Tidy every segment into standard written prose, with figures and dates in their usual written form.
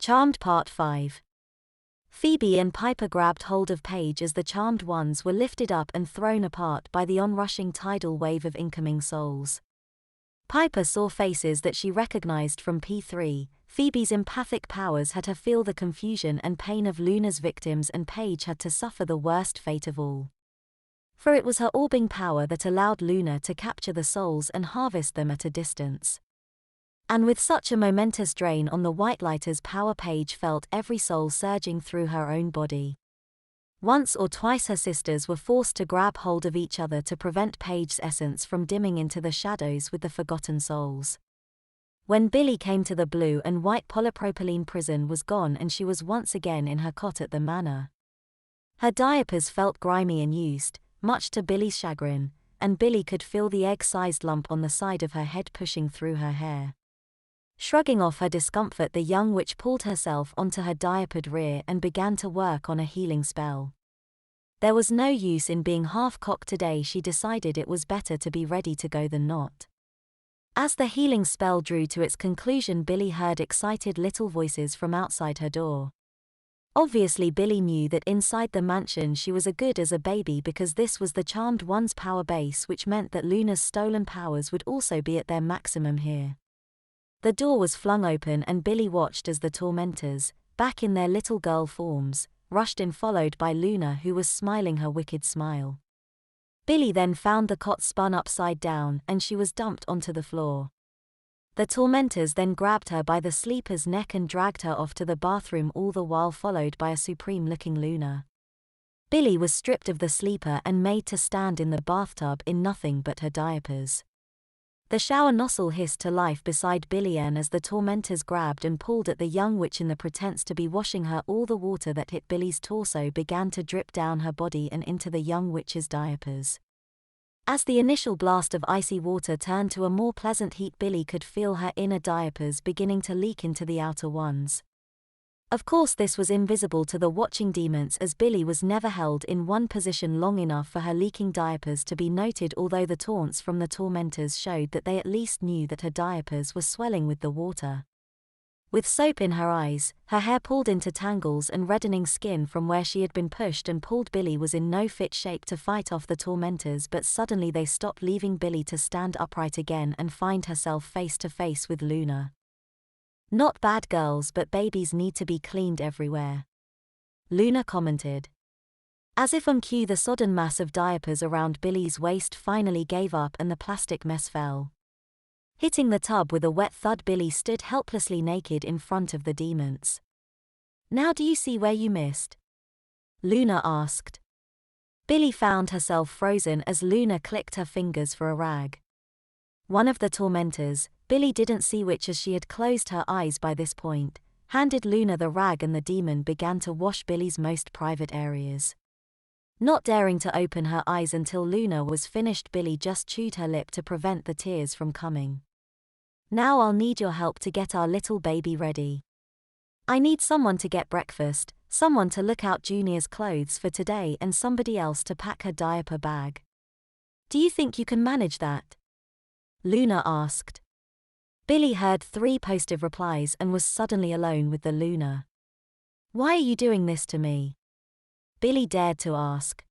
Charmed Part 5. Phoebe and Piper grabbed hold of Paige as the charmed ones were lifted up and thrown apart by the onrushing tidal wave of incoming souls. Piper saw faces that she recognized from P3. Phoebe's empathic powers had her feel the confusion and pain of Luna's victims, and Paige had to suffer the worst fate of all. For it was her orbing power that allowed Luna to capture the souls and harvest them at a distance. And with such a momentous drain on the White Lighter's power, Paige felt every soul surging through her own body. Once or twice her sisters were forced to grab hold of each other to prevent Paige's essence from dimming into the shadows with the forgotten souls. When Billy came to the blue and white polypropylene prison was gone and she was once again in her cot at the manor. Her diapers felt grimy and used, much to Billy's chagrin, and Billy could feel the egg-sized lump on the side of her head pushing through her hair. Shrugging off her discomfort, the young witch pulled herself onto her diapered rear and began to work on a healing spell. There was no use in being half-cocked today. She decided it was better to be ready to go than not. As the healing spell drew to its conclusion, Billy heard excited little voices from outside her door. Obviously, Billy knew that inside the mansion she was as good as a baby, because this was the Charmed One's power base, which meant that Luna's stolen powers would also be at their maximum here. The door was flung open and Billy watched as the tormentors, back in their little girl forms, rushed in, followed by Luna, who was smiling her wicked smile. Billy then found the cot spun upside down and she was dumped onto the floor. The tormentors then grabbed her by the sleeper's neck and dragged her off to the bathroom, all the while followed by a supreme-looking Luna. Billy was stripped of the sleeper and made to stand in the bathtub in nothing but her diapers. The shower nozzle hissed to life beside Billy as the tormentors grabbed and pulled at the young witch in the pretense to be washing her. All the water that hit Billy's torso began to drip down her body and into the young witch's diapers. As the initial blast of icy water turned to a more pleasant heat, Billy could feel her inner diapers beginning to leak into the outer ones. Of course, this was invisible to the watching demons, as Billy was never held in one position long enough for her leaking diapers to be noted, although the taunts from the tormentors showed that they at least knew that her diapers were swelling with the water. With soap in her eyes, her hair pulled into tangles and reddening skin from where she had been pushed and pulled, Billy was in no fit shape to fight off the tormentors, but suddenly they stopped, leaving Billy to stand upright again and find herself face to face with Luna. "Not bad girls, but babies need to be cleaned everywhere," Luna commented. As if on cue, the sodden mass of diapers around Billy's waist finally gave up and the plastic mess fell. Hitting the tub with a wet thud, Billy stood helplessly naked in front of the demons. "Now do you see where you missed?" Luna asked. Billy found herself frozen as Luna clicked her fingers for a rag. One of the tormentors, Billy didn't see which as she had closed her eyes by this point, handed Luna the rag and the demon began to wash Billy's most private areas. Not daring to open her eyes until Luna was finished, Billy just chewed her lip to prevent the tears from coming. "Now I'll need your help to get our little baby ready. I need someone to get breakfast, someone to look out Junior's clothes for today, and somebody else to pack her diaper bag. Do you think you can manage that?" Luna asked. Billy heard 3 positive replies and was suddenly alone with the Luna. "Why are you doing this to me?" Billy dared to ask.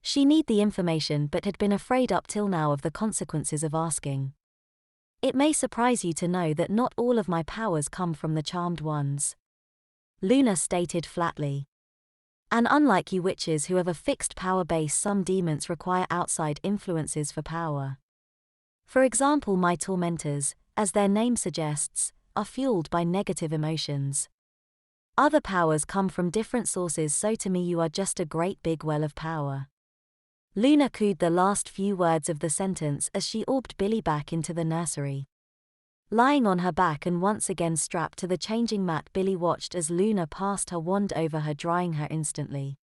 She needed the information but had been afraid up till now of the consequences of asking. "It may surprise you to know that not all of my powers come from the Charmed Ones," Luna stated flatly. "And unlike you witches who have a fixed power base, some demons require outside influences for power. For example, my tormentors, as their name suggests, are fueled by negative emotions. Other powers come from different sources, so to me you are just a great big well of power." Luna cooed the last few words of the sentence as she orbed Billy back into the nursery. Lying on her back and once again strapped to the changing mat, Billy watched as Luna passed her wand over her, drying her instantly.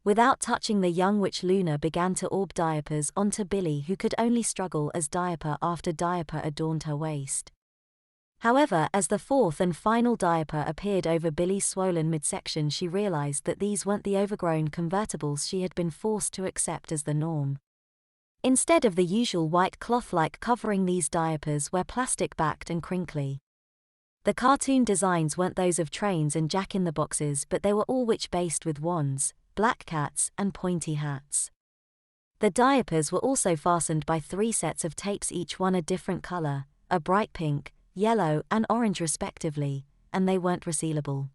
Without touching the young witch, Luna began to orb diapers onto Billy, who could only struggle as diaper after diaper adorned her waist. However, as the 4th and final diaper appeared over Billy's swollen midsection, she realized that these weren't the overgrown convertibles she had been forced to accept as the norm. Instead of the usual white cloth-like covering, these diapers were plastic-backed and crinkly. The cartoon designs weren't those of trains and jack-in-the-boxes, but they were all witch-based with wands, black cats, and pointy hats. The diapers were also fastened by 3 sets of tapes, each one a different color, a bright pink, yellow, and orange respectively, and they weren't resealable.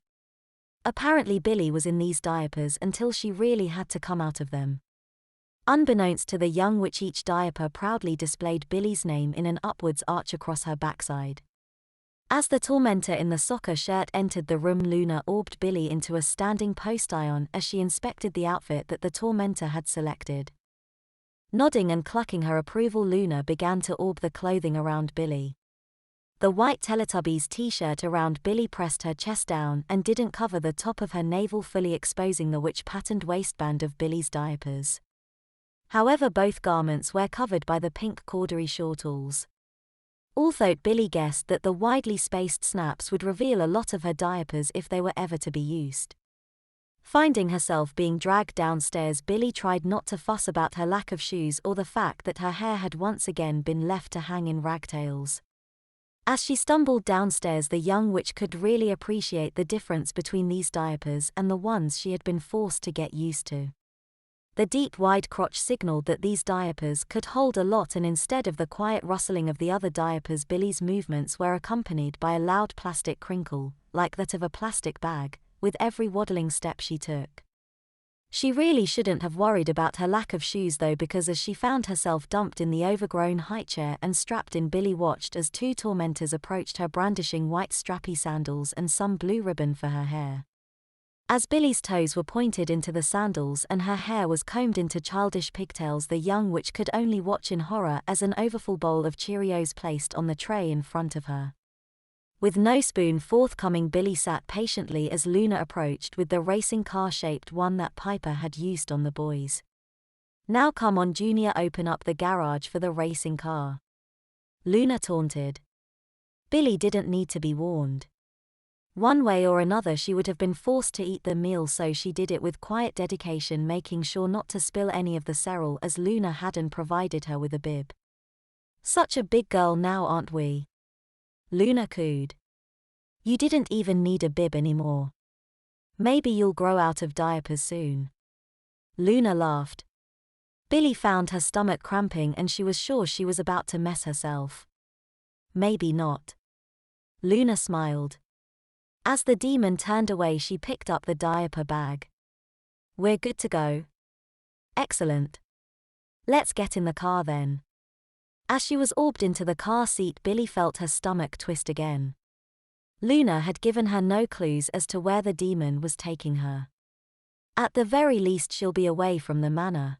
Apparently Billy was in these diapers until she really had to come out of them. Unbeknownst to the young witch, each diaper proudly displayed Billy's name in an upwards arch across her backside. As the tormentor in the soccer shirt entered the room, Luna orbed Billy into a standing post-ion as she inspected the outfit that the tormentor had selected. Nodding and clucking her approval, Luna began to orb the clothing around Billy. The white Teletubbies t-shirt around Billy pressed her chest down and didn't cover the top of her navel, fully exposing the witch-patterned waistband of Billy's diapers. However, both garments were covered by the pink corduroy shortals. Although Billy guessed that the widely spaced snaps would reveal a lot of her diapers if they were ever to be used. Finding herself being dragged downstairs, Billy tried not to fuss about her lack of shoes or the fact that her hair had once again been left to hang in ragtails. As she stumbled downstairs, the young witch could really appreciate the difference between these diapers and the ones she had been forced to get used to. The deep, wide crotch signaled that these diapers could hold a lot, and instead of the quiet rustling of the other diapers, Billy's movements were accompanied by a loud plastic crinkle, like that of a plastic bag, with every waddling step she took. She really shouldn't have worried about her lack of shoes though, because as she found herself dumped in the overgrown high chair and strapped in, Billy watched as 2 tormentors approached her brandishing white strappy sandals and some blue ribbon for her hair. As Billy's toes were pointed into the sandals and her hair was combed into childish pigtails, the young witch could only watch in horror as an overfull bowl of Cheerios placed on the tray in front of her. With no spoon forthcoming, Billy sat patiently as Luna approached with the racing car-shaped one that Piper had used on the boys. "Now come on, Junior, open up the garage for the racing car," Luna taunted. Billy didn't need to be warned. One way or another she would have been forced to eat the meal, so she did it with quiet dedication, making sure not to spill any of the cereal as Luna hadn't provided her with a bib. "Such a big girl now, aren't we?" Luna cooed. "You didn't even need a bib anymore. Maybe you'll grow out of diapers soon." Luna laughed. Billy found her stomach cramping and she was sure she was about to mess herself. "Maybe not." Luna smiled. As the demon turned away, she picked up the diaper bag. "We're good to go." "Excellent. Let's get in the car then." As she was orbed into the car seat, Billy felt her stomach twist again. Luna had given her no clues as to where the demon was taking her. At the very least she'll be away from the manor,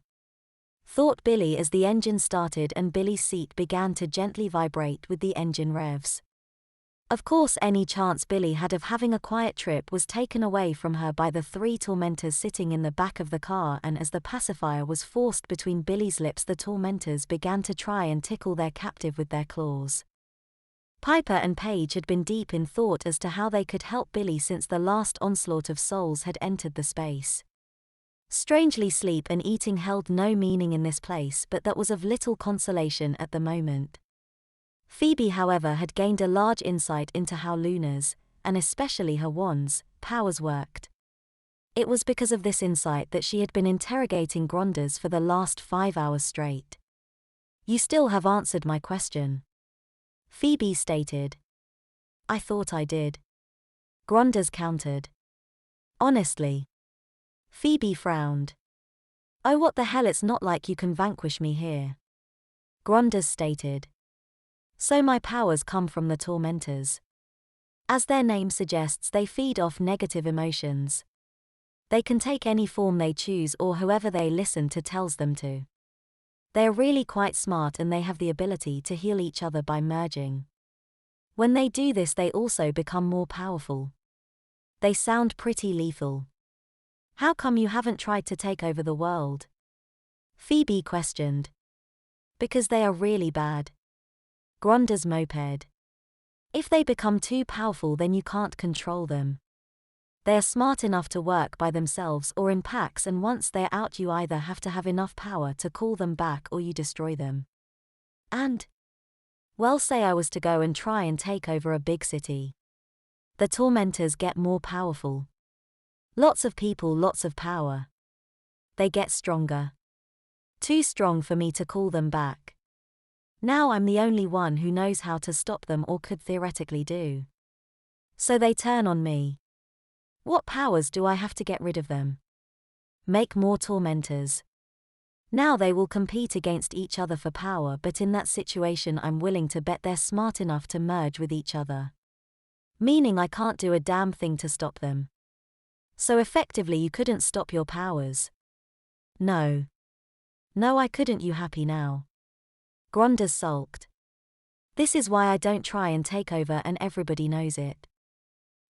thought Billy as the engine started and Billy's seat began to gently vibrate with the engine revs. Of course, any chance Billy had of having a quiet trip was taken away from her by the 3 tormentors sitting in the back of the car, and as the pacifier was forced between Billy's lips, the tormentors began to try and tickle their captive with their claws. Piper and Paige had been deep in thought as to how they could help Billy since the last onslaught of souls had entered the space. Strangely, sleep and eating held no meaning in this place, but that was of little consolation at the moment. Phoebe, however, had gained a large insight into how Luna's, and especially her wand's, powers worked. It was because of this insight that she had been interrogating Gronders for the last 5 hours straight. "You still have answered my question," Phoebe stated. "I thought I did," Gronders countered. "Honestly?" Phoebe frowned. "Oh, what the hell, it's not like you can vanquish me here," Gronders stated. "So my powers come from the tormentors. As their name suggests, they feed off negative emotions. They can take any form they choose or whoever they listen to tells them to. They're really quite smart and they have the ability to heal each other by merging. When they do this, they also become more powerful. They sound pretty lethal." "How come you haven't tried to take over the world?" Phoebe questioned. "Because they are really bad," Gronders moped. "If they become too powerful, then you can't control them. They are smart enough to work by themselves or in packs, and once they're out, you either have to have enough power to call them back or you destroy them. And, well, say I was to go and try and take over a big city. The tormentors get more powerful. Lots of people, lots of power. They get stronger. Too strong for me to call them back. Now I'm the only one who knows how to stop them or could theoretically do. So they turn on me. What powers do I have to get rid of them? Make more tormentors. Now they will compete against each other for power, but in that situation I'm willing to bet they're smart enough to merge with each other. Meaning I can't do a damn thing to stop them. So effectively you couldn't stop your powers. No. No, I couldn't. You happy now? Gronders sulked. This is why I don't try and take over, and everybody knows it.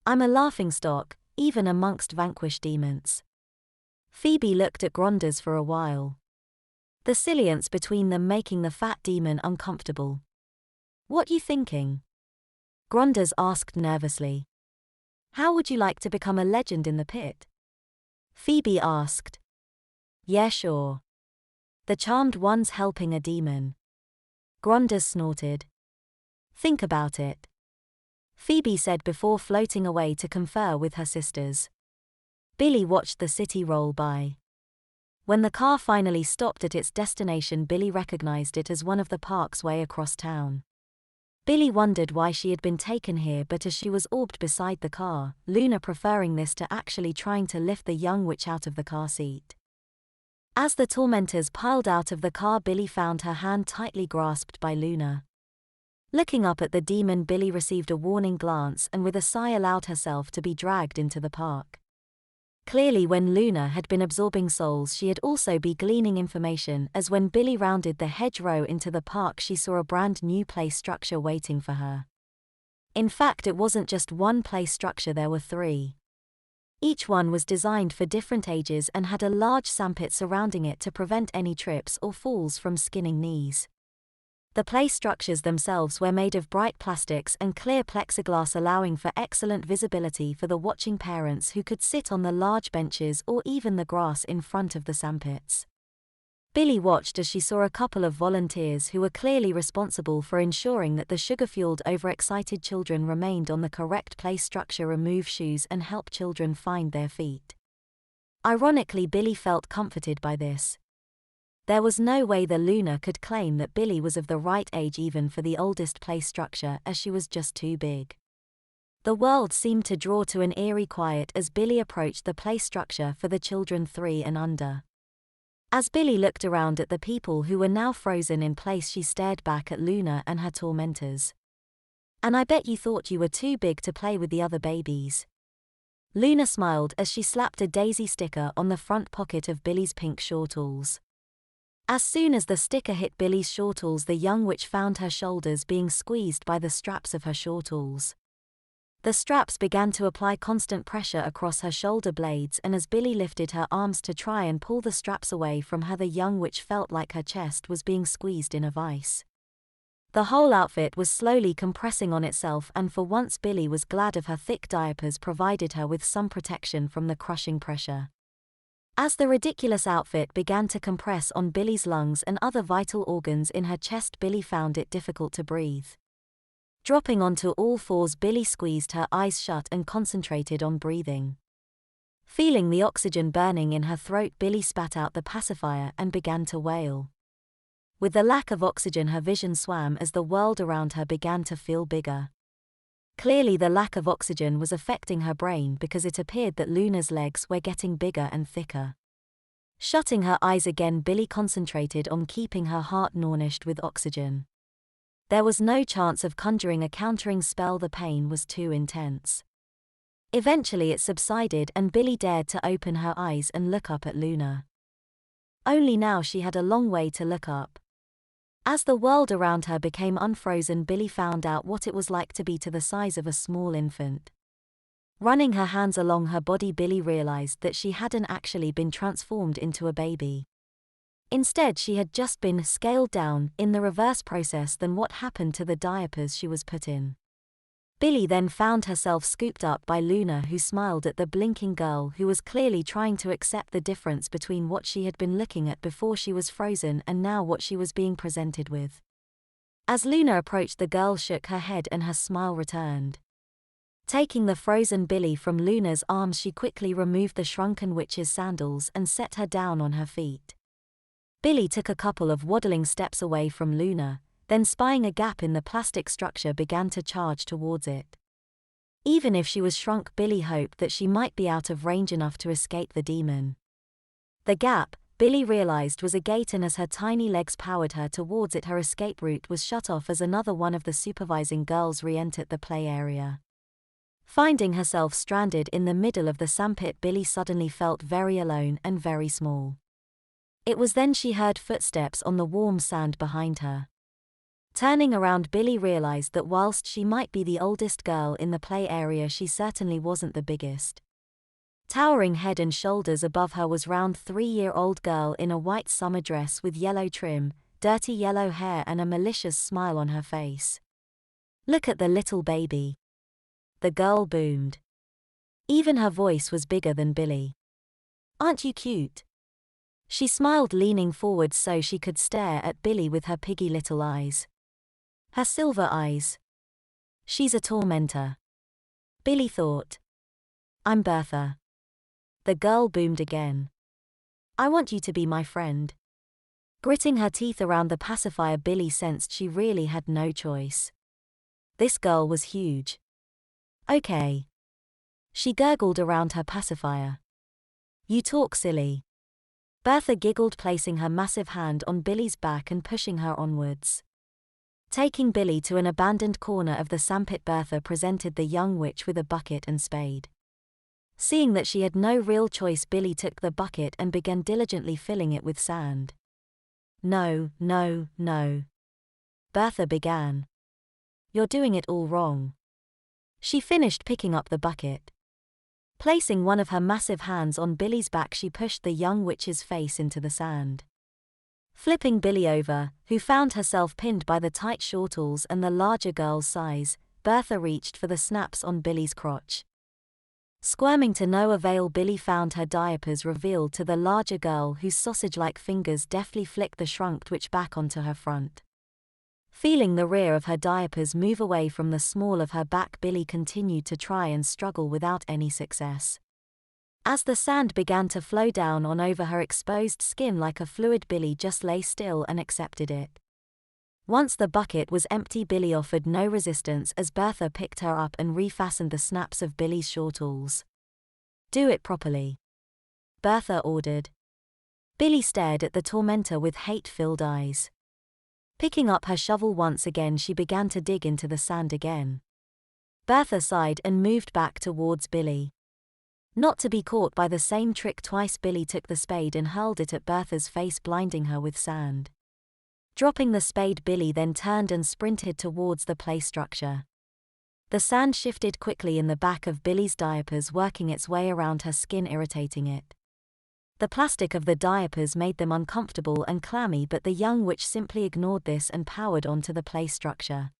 I'm a laughingstock, even amongst vanquished demons. Phoebe looked at Gronders for a while. The salience between them making the fat demon uncomfortable. What you thinking? Gronders asked nervously. How would you like to become a legend in the pit? Phoebe asked. Yeah, sure. The charmed one's helping a demon. Gronders snorted. Think about it. Phoebe said before floating away to confer with her sisters. Billy watched the city roll by. When the car finally stopped at its destination, Billy recognized it as one of the parks way across town. Billy wondered why she had been taken here, but as she was orbed beside the car, Luna preferring this to actually trying to lift the young witch out of the car seat. As the tormentors piled out of the car, Billy found her hand tightly grasped by Luna. Looking up at the demon, Billy received a warning glance and with a sigh allowed herself to be dragged into the park. Clearly when Luna had been absorbing souls, she had also been gleaning information, as when Billy rounded the hedgerow into the park she saw a brand new play structure waiting for her. In fact, it wasn't just one play structure, there were 3. Each one was designed for different ages and had a large sandpit surrounding it to prevent any trips or falls from skinning knees. The play structures themselves were made of bright plastics and clear plexiglass, allowing for excellent visibility for the watching parents who could sit on the large benches or even the grass in front of the sandpits. Billy watched as she saw a couple of volunteers who were clearly responsible for ensuring that the sugar-fueled, overexcited children remained on the correct play structure, remove shoes and help children find their feet. Ironically, Billy felt comforted by this. There was no way the Luna could claim that Billy was of the right age even for the oldest play structure, as she was just too big. The world seemed to draw to an eerie quiet as Billy approached the play structure for the children 3 and under. As Billy looked around at the people who were now frozen in place, she stared back at Luna and her tormentors. And I bet you thought you were too big to play with the other babies. Luna smiled as she slapped a daisy sticker on the front pocket of Billy's pink shortals. As soon as the sticker hit Billy's shortals, the young witch found her shoulders being squeezed by the straps of her shortals. The straps began to apply constant pressure across her shoulder blades, and as Billy lifted her arms to try and pull the straps away from her, the young witch felt like her chest was being squeezed in a vice. The whole outfit was slowly compressing on itself, and for once Billy was glad of her thick diapers provided her with some protection from the crushing pressure. As the ridiculous outfit began to compress on Billy's lungs and other vital organs in her chest, Billy found it difficult to breathe. Dropping onto all fours, Billy squeezed her eyes shut and concentrated on breathing. Feeling the oxygen burning in her throat, Billy spat out the pacifier and began to wail. With the lack of oxygen, her vision swam as the world around her began to feel bigger. Clearly the lack of oxygen was affecting her brain, because it appeared that Luna's legs were getting bigger and thicker. Shutting her eyes again, Billy concentrated on keeping her heart nourished with oxygen. There was no chance of conjuring a countering spell, the pain was too intense. Eventually it subsided and Billy dared to open her eyes and look up at Luna. Only now she had a long way to look up. As the world around her became unfrozen, Billy found out what it was like to be to the size of a small infant. Running her hands along her body, Billy realized that she hadn't actually been transformed into a baby. Instead, she had just been scaled down, in the reverse process than what happened to the diapers she was put in. Billy then found herself scooped up by Luna, who smiled at the blinking girl who was clearly trying to accept the difference between what she had been looking at before she was frozen and now what she was being presented with. As Luna approached, the girl shook her head and her smile returned. Taking the frozen Billy from Luna's arms, she quickly removed the shrunken witch's sandals and set her down on her feet. Billy took a couple of waddling steps away from Luna, then spying a gap in the plastic structure began to charge towards it. Even if she was shrunk, Billy hoped that she might be out of range enough to escape the demon. The gap, Billy realized, was a gate, and as her tiny legs powered her towards it, her escape route was shut off as another one of the supervising girls re-entered the play area. Finding herself stranded in the middle of the sandpit, Billy suddenly felt very alone and very small. It was then she heard footsteps on the warm sand behind her. Turning around, Billy realized that whilst she might be the oldest girl in the play area, she certainly wasn't the biggest. Towering head and shoulders above her was round 3-year-old girl in a white summer dress with yellow trim, dirty yellow hair and a malicious smile on her face. "Look at the little baby," the girl boomed. Even her voice was bigger than Billy. "Aren't you cute?" She smiled, leaning forward so she could stare at Billy with her piggy little eyes. Her silver eyes. "She's a tormentor," Billy thought. "I'm Bertha." The girl boomed again. "I want you to be my friend." Gritting her teeth around the pacifier, Billy sensed she really had no choice. This girl was huge. "Okay." She gurgled around her pacifier. "You talk silly." Bertha giggled, placing her massive hand on Billy's back and pushing her onwards. Taking Billy to an abandoned corner of the sandpit, Bertha presented the young witch with a bucket and spade. Seeing that she had no real choice, Billy took the bucket and began diligently filling it with sand. "No, no, no," Bertha began. "You're doing it all wrong." She finished picking up the bucket. Placing one of her massive hands on Billy's back, she pushed the young witch's face into the sand. Flipping Billy over, who found herself pinned by the tight shortles and the larger girl's size, Bertha reached for the snaps on Billy's crotch. Squirming to no avail, Billy found her diapers revealed to the larger girl, whose sausage-like fingers deftly flicked the shrunk witch back onto her front. Feeling the rear of her diapers move away from the small of her back, Billy continued to try and struggle without any success. As the sand began to flow down on over her exposed skin like a fluid, Billy just lay still and accepted it. Once the bucket was empty, Billy offered no resistance as Bertha picked her up and refastened the snaps of Billy's shortles. "Do it properly," Bertha ordered. Billy stared at the tormentor with hate-filled eyes. Picking up her shovel once again, she began to dig into the sand again. Bertha sighed and moved back towards Billy. Not to be caught by the same trick twice, Billy took the spade and hurled it at Bertha's face, blinding her with sand. Dropping the spade, Billy then turned and sprinted towards the play structure. The sand shifted quickly in the back of Billy's diapers, working its way around her skin, irritating it. The plastic of the diapers made them uncomfortable and clammy, but the young witch simply ignored this and powered onto the play structure.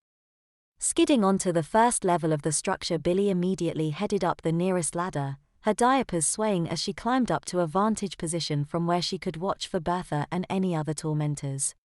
Skidding onto the first level of the structure, Billy immediately headed up the nearest ladder, her diapers swaying as she climbed up to a vantage position from where she could watch for Bertha and any other tormentors.